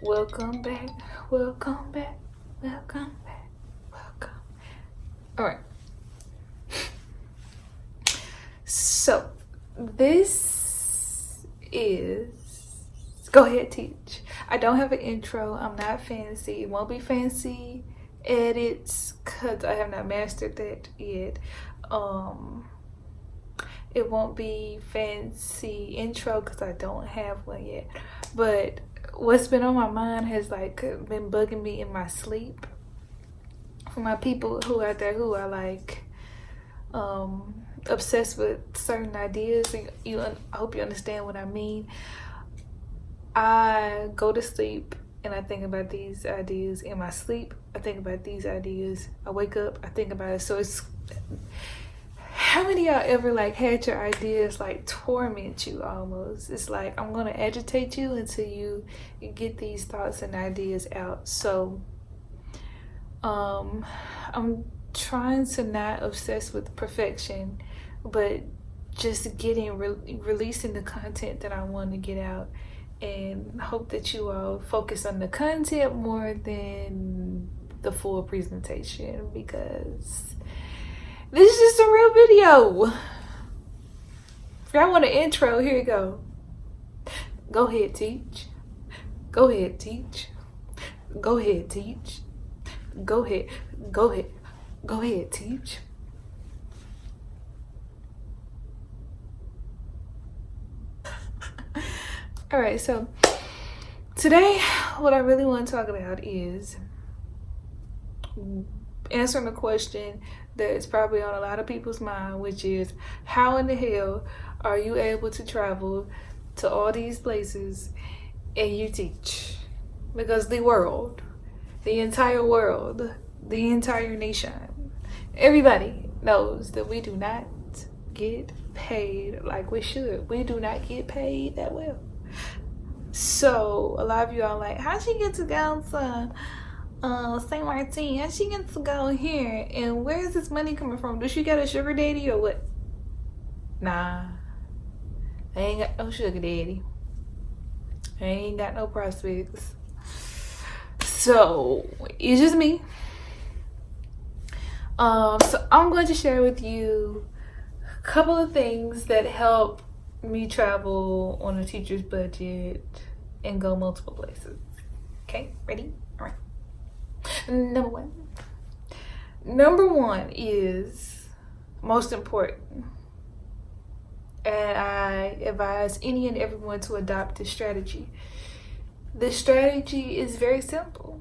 Welcome back, welcome back, welcome back, welcome. All right. So, this is. Go ahead, teach. I don't have an intro. I'm not fancy. It won't be fancy edits because I have not mastered that yet. Um, it won't be fancy intro because I don't have one yet. But what's been on my mind has been bugging me in my sleep. For my people who out there who are obsessed with certain ideas, I hope you understand what I mean. I go to sleep and I think about these ideas in my sleep. I think about these ideas. I wake up, I think about it. So it's how many of y'all ever had your ideas torment you almost? It's like I'm gonna agitate you until you get these thoughts and ideas out. So I'm trying to not obsess with perfection, but just releasing the content that I want to get out, and hope that you all focus on the content more than the full presentation, because this is just a real video. If y'all want an intro, here you go. Go ahead, teach. Go ahead, teach. Go ahead, teach. Go ahead. Go ahead. Go ahead, teach. All right, so today what I really want to talk about is answering a question that's probably on a lot of people's mind, which is how in the hell are you able to travel to all these places and you teach? Because the world, the entire world, the entire nation, everybody knows that we do not get paid like we should. We do not get paid that well. So a lot of you are like, how'd she get to go to St. Martin? How'd she get to go here? And where's this money coming from? Does she got a sugar daddy or what? Nah, I ain't got no sugar daddy. I ain't got no prospects. So it's just me. So I'm going to share with you a couple of things that help me travel on a teacher's budget and go multiple places. Okay, ready? All right. Number one is most important, and I advise any and everyone to adopt this strategy. The strategy is very simple.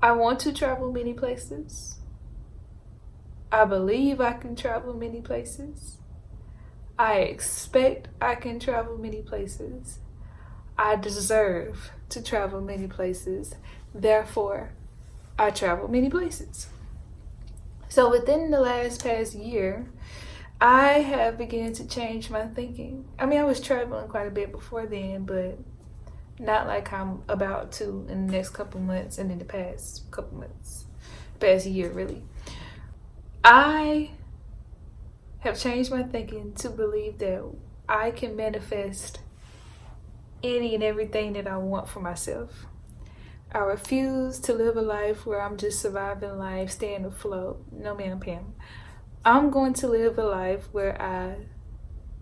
I want to travel many places. I believe I can travel many places. I expect I can travel many places. I deserve to travel many places. Therefore, I travel many places. So within the past year, I have begun to change my thinking. I mean, I was traveling quite a bit before then, but not like I'm about to in the next couple months and in the past couple months, past year really. I have changed my thinking to believe that I can manifest any and everything that I want for myself. I refuse to live a life where I'm just surviving life, staying afloat. No, ma'am, Pam. I'm going to live a life where I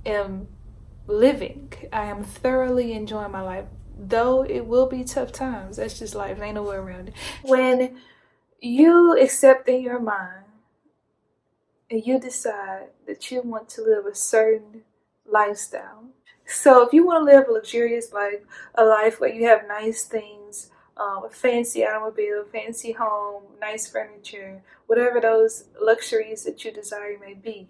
am living. I am thoroughly enjoying my life, though it will be tough times. That's just life. Ain't no way around it. When you accept in your mind and you decide that you want to live a certain lifestyle. So if you want to live a luxurious life, a life where you have nice things, a fancy automobile, fancy home, nice furniture, whatever those luxuries that you desire may be,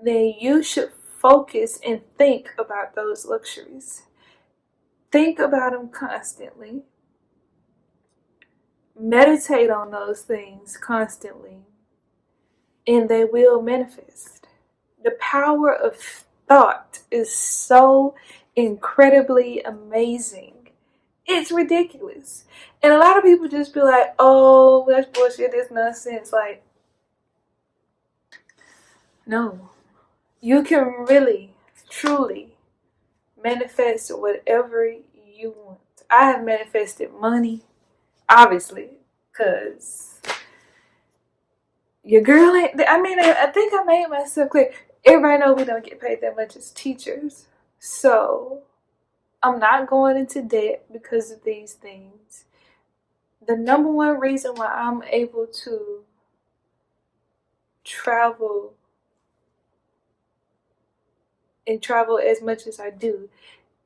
then you should focus and think about those luxuries. Think about them constantly. Meditate on those things constantly, and they will manifest. The power of thought is so incredibly amazing. It's ridiculous. And a lot of people just be like, oh, that's bullshit, that's nonsense. Like, no. You can really, truly manifest whatever you want. I have manifested money, obviously, because your girl ain't. I mean, I think I made myself clear. Everybody know we don't get paid that much as teachers, so I'm not going into debt because of these things. The number one reason why I'm able to travel and travel as much as I do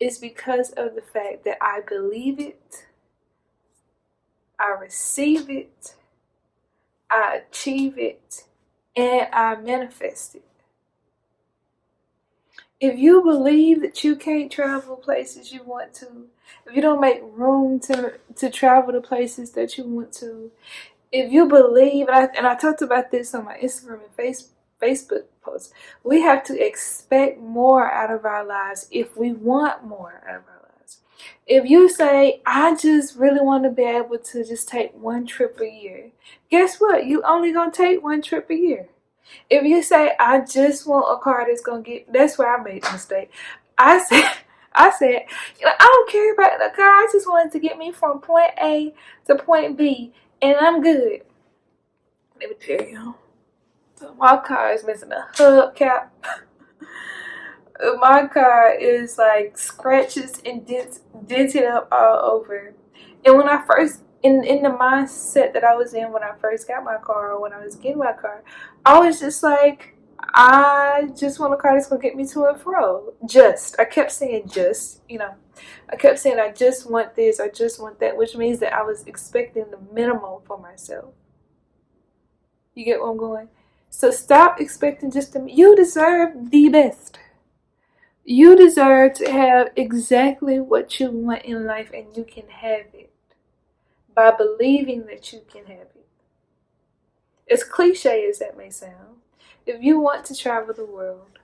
is because of the fact that I believe it, I receive it, I achieve it, and I manifest it. If you believe that you can't travel places you want to, if you don't make room to travel to places that you want to, if you believe, and I talked about this on my Instagram and Facebook posts, we have to expect more out of our lives if we want more out of our lives. If you say, I just really want to be able to just take one trip a year, guess what? You only gonna take one trip a year. If you say, I just want a car that's gonna get, that's where I made a mistake. I said, I don't care about the car. I just wanted to get me from point A to point B, and I'm good. Let me tell you, my car is missing a hubcap. My car is like scratches and dented up all over. And when I first, in the mindset that I was in when I first got my car, or when I was getting my car, I was just like, I just want a car that's gonna get me to and fro. I kept saying I kept saying I just want this, I just want that, which means that I was expecting the minimum for myself. You get where I'm going? So stop expecting you deserve the best. You deserve to have exactly what you want in life, and you can have it by believing that you can have it. As cliche as that may sound, if you want to travel the world,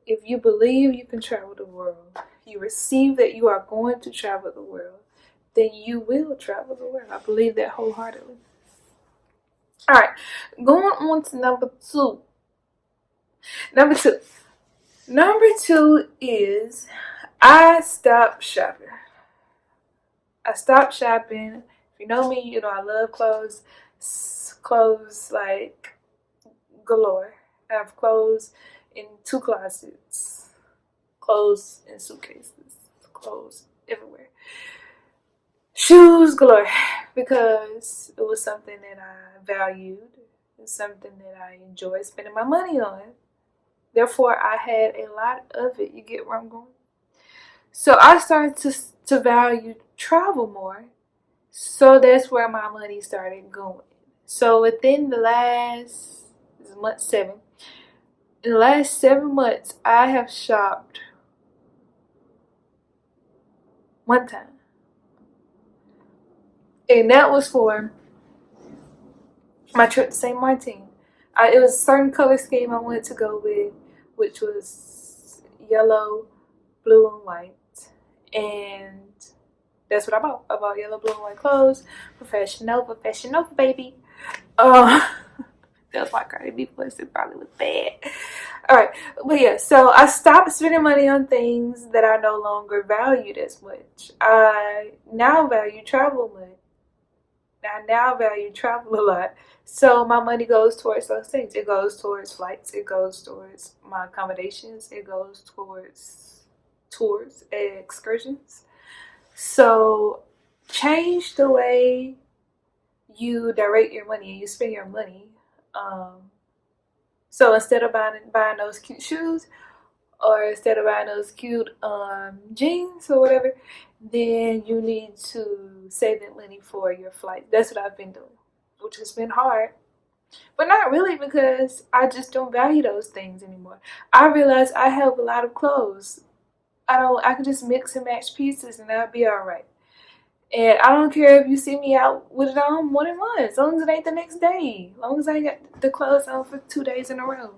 if you believe you can travel the world, you receive that you are going to travel the world, then you will travel the world. I believe that wholeheartedly. All right, going on to number two. Number two is I stopped shopping. I stopped shopping. If you know me, you know I love clothes. Clothes like galore. I have clothes in 2 closets. Clothes in suitcases. Clothes everywhere. Shoes galore. Because it was something that I valued. It's something that I enjoyed spending my money on. Therefore, I had a lot of it. You get where I'm going? So I started to value travel more. So that's where my money started going. So within the last, this is month 7, in the last 7 months, I have shopped one time. And that was for my trip to St. Martin. It was a certain color scheme I wanted to go with, which was yellow, blue, and white. And that's what I bought. I bought yellow, blue, and white clothes. Professional, baby. That was my Cardi B voice. It probably was bad. Alright, but yeah, so I stopped spending money on things that I no longer valued as much. I now value travel much. I now value travel a lot. So my money goes towards those things. It goes towards flights. It goes towards my accommodations. It goes towards tours and excursions. So change the way you direct your money and you spend your money. So instead of buying those cute shoes, or instead of buying those cute jeans or whatever, then you need to save that money for your flight. That's what I've been doing, which has been hard. But not really, because I just don't value those things anymore. I realize I have a lot of clothes. I can just mix and match pieces and I'll be alright. And I don't care if you see me out with it on more than once, as long as it ain't the next day. As long as I got the clothes on for 2 days in a row.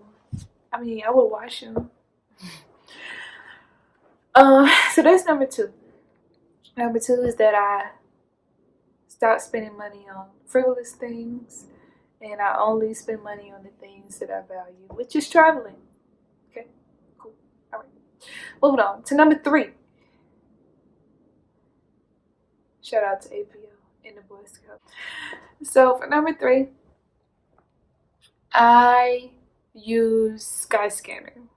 I mean, I will wash them. So that's number 2. Number 2 is that I stopped spending money on frivolous things, and I only spend money on the things that I value, which is traveling. Okay, cool. All right. Moving on to number 3. Shout out to APO and the Boy Scouts. So for number 3, I use Skyscanner.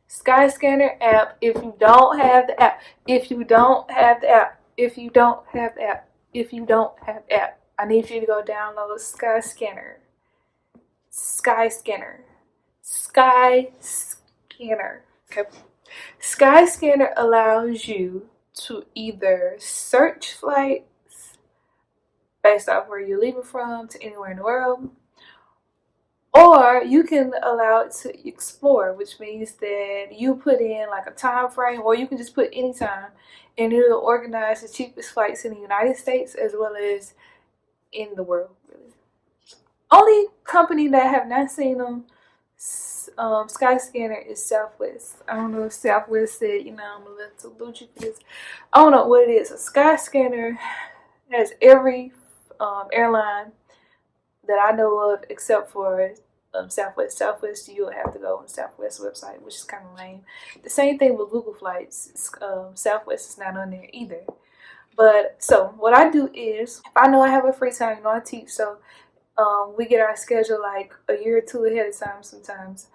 Skyscanner app. If you don't have the app, if you don't have the app, if you don't have the app, if you don't have the app, I need you to go download Skyscanner. Skyscanner. Skyscanner. Okay. Skyscanner allows you to either search flights based off where you're leaving from to anywhere in the world, or you can allow it to explore, which means that you put in like a time frame, or you can just put any time, and it'll organize the cheapest flights in the United States as well as in the world, really. Only company that I have not seen them Skyscanner is Southwest. I don't know if Southwest said, I'm a little salute you for this. I don't know what it is. A Skyscanner has every airline that I know of except for Southwest. Southwest, you'll have to go on the Southwest website, which is kind of lame. The same thing with Google Flights. Southwest is not on there either. But so what I do is, if I know I have a free time, I teach, so we get our schedule like a year or two ahead of time sometimes,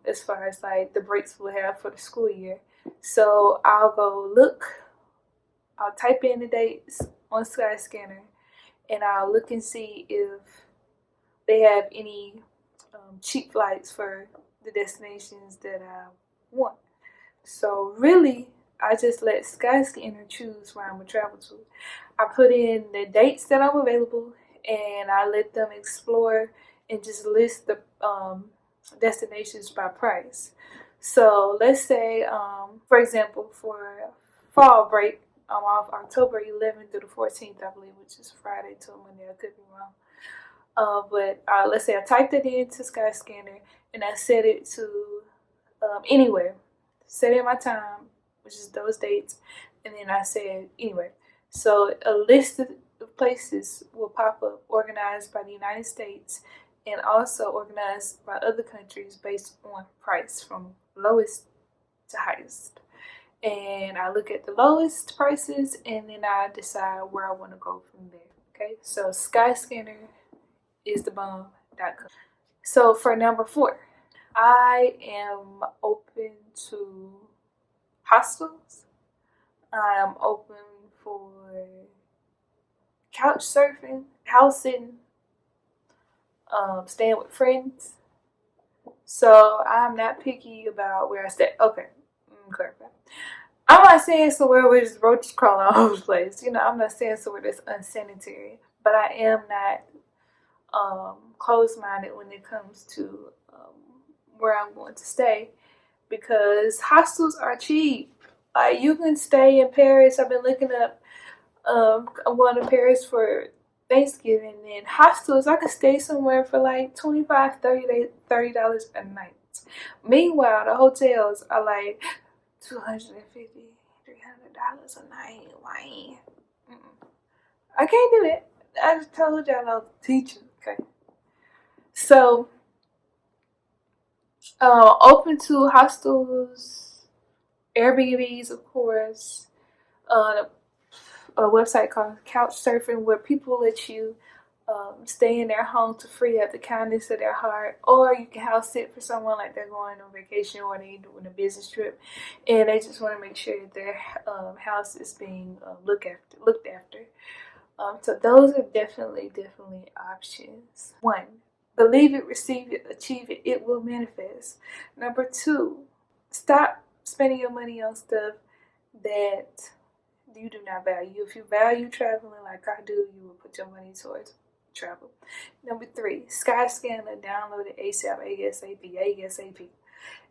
as far as like the breaks we'll have for the school year. So I'll go look, I'll type in the dates on Skyscanner, and I'll look and see if they have any cheap flights for the destinations that I want. So really, I just let Skyscanner choose where I'm going to travel to. I put in the dates that I'm available, and I let them explore and just list the destinations by price. So let's say, for example, for fall break, I'm off October 11th through the 14th, I believe, which is Friday till Monday. I could be wrong. But let's say I typed it into Skyscanner and I set it to anywhere. Set in my time, which is those dates, and then I said anywhere. So a list of places will pop up, organized by the United States and also organized by other countries based on price from lowest to highest. And I look at the lowest prices, and then I decide where I want to go from there. Okay, so Skyscanner is the bomb.com. So for number 4, I am open to hostels. I am open for couch surfing, house sitting, staying with friends. So I'm not picky about where I stay. Okay, clarify. I'm not saying somewhere where there's roaches crawling all over the place. I'm not saying somewhere that's unsanitary. But I am not closed-minded when it comes to where I'm going to stay, because hostels are cheap. Like, you can stay in Paris. I've been looking up. I'm going to Paris for Thanksgiving, and hostels, I could stay somewhere for like $25, $30 a night. Meanwhile, the hotels are like $250, $300 a night. Why? I can't do that. I just told y'all I was a teacher. Okay. So, open to hostels, Airbnbs, of course. A website called Couchsurfing, where people let you stay in their home to free up the kindness of their heart, or you can house sit for someone like they're going on vacation or they're doing a business trip, and they just want to make sure that their house is being looked after. So those are definitely options. 1, believe it, receive it, achieve it. It will manifest. Number 2, stop spending your money on stuff that you do not value. If you value traveling like I do, you will put your money towards travel. Number 3, Skyscanner, download it ASAP.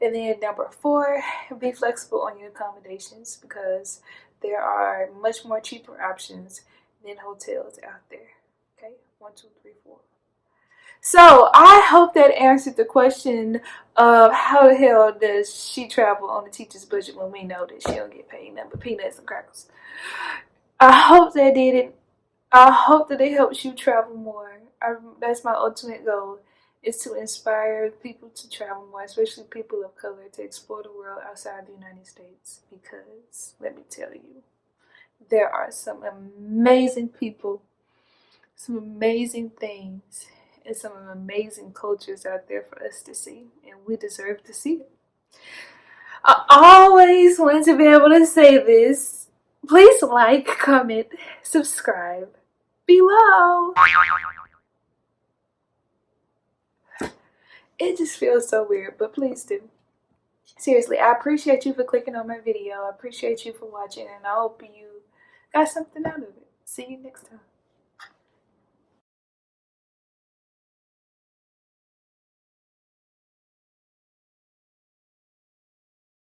And then number 4, be flexible on your accommodations, because there are much more cheaper options than hotels out there. Okay, 1, 2, 3, 4. So I hope that answered the question of how the hell does she travel on the teacher's budget when we know that she don't get paid nothing but peanuts and crackers. I hope that did it. I hope that it helps you travel more. That's my ultimate goal, is to inspire people to travel more, especially people of color, to explore the world outside the United States. Because let me tell you, there are some amazing people, some amazing things, and some amazing cultures out there for us to see, and we deserve to see it. I always want to be able to say this. Please like, comment, subscribe below. It just feels so weird, but please do. Seriously, I appreciate you for clicking on my video. I appreciate you for watching, and I hope you got something out of it. See you next time.